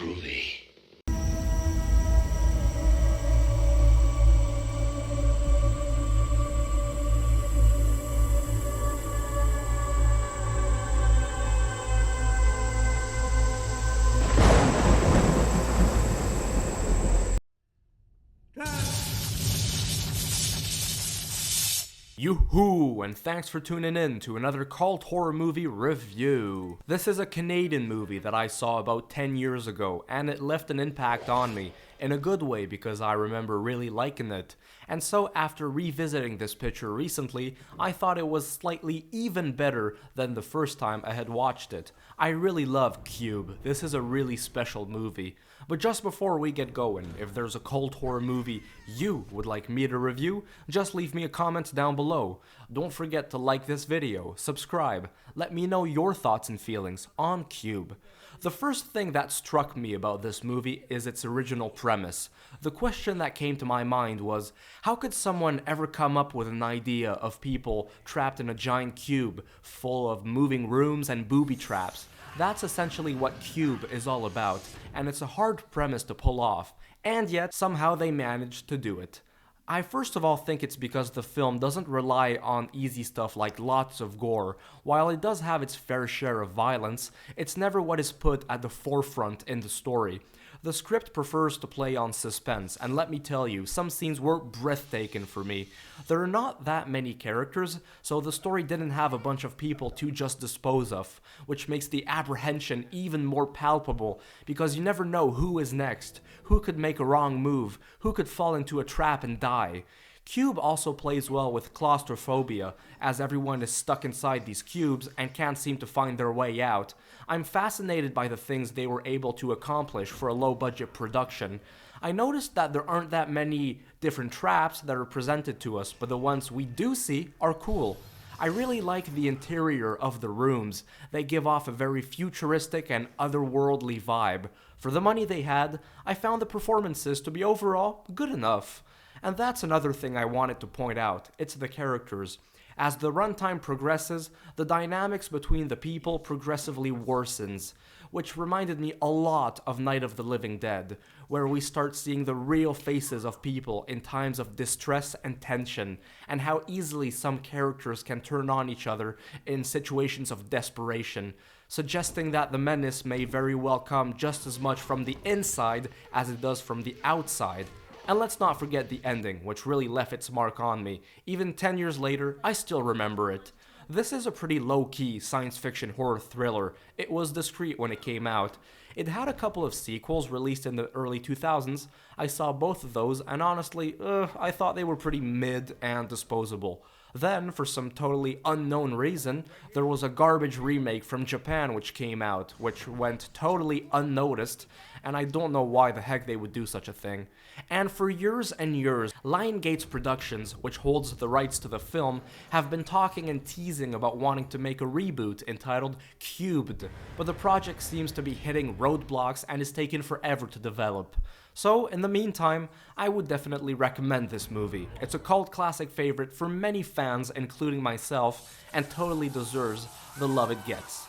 groovy. Yoo-hoo, and thanks for tuning in to another cult horror movie review. This is a Canadian movie that I saw about 10 years ago, and it left an impact on me, in a good way because I remember really liking it. And so after revisiting this picture recently, I thought it was slightly even better than the first time I had watched it. I really love Cube. This is a really special movie. But just before we get going, if there's a cult horror movie you would like me to review, just leave me a comment down below. Don't forget to like this video, subscribe, let me know your thoughts and feelings on Cube. The first thing that struck me about this movie is its original premise. The question that came to my mind was, how could someone ever come up with an idea of people trapped in a giant cube full of moving rooms and booby traps? That's essentially what Cube is all about, and it's a hard premise to pull off, and yet somehow they managed to do it. I first of all think it's because the film doesn't rely on easy stuff like lots of gore. While it does have its fair share of violence, it's never what is put at the forefront in the story. The script prefers to play on suspense, and let me tell you, some scenes were breathtaking for me. There are not that many characters, so the story didn't have a bunch of people to just dispose of, which makes the apprehension even more palpable, because you never know who is next, who could make a wrong move, who could fall into a trap and die. Cube also plays well with claustrophobia, as everyone is stuck inside these cubes and can't seem to find their way out. I'm fascinated by the things they were able to accomplish for a low-budget production. I noticed that there aren't that many different traps that are presented to us, but the ones we do see are cool. I really like the interior of the rooms. They give off a very futuristic and otherworldly vibe. For the money they had, I found the performances to be overall good enough. And that's another thing I wanted to point out, it's the characters. As the runtime progresses, the dynamics between the people progressively worsens, which reminded me a lot of Night of the Living Dead, where we start seeing the real faces of people in times of distress and tension, and how easily some characters can turn on each other in situations of desperation, suggesting that the menace may very well come just as much from the inside as it does from the outside. And let's not forget the ending, which really left its mark on me. Even 10 years later, I still remember it. This is a pretty low-key science fiction horror thriller. It was discreet when it came out. It had a couple of sequels released in the early 2000s. I saw both of those, and honestly, I thought they were pretty mid and disposable. Then, for some totally unknown reason, there was a garbage remake from Japan which came out, which went totally unnoticed, and I don't know why the heck they would do such a thing. And for years and years, Lionsgate Productions, which holds the rights to the film, have been talking and teasing about wanting to make a reboot entitled Cubed, but the project seems to be hitting roadblocks and is taking forever to develop. So, in the meantime, I would definitely recommend this movie. It's a cult classic favorite for many fans, including myself, and totally deserves the love it gets.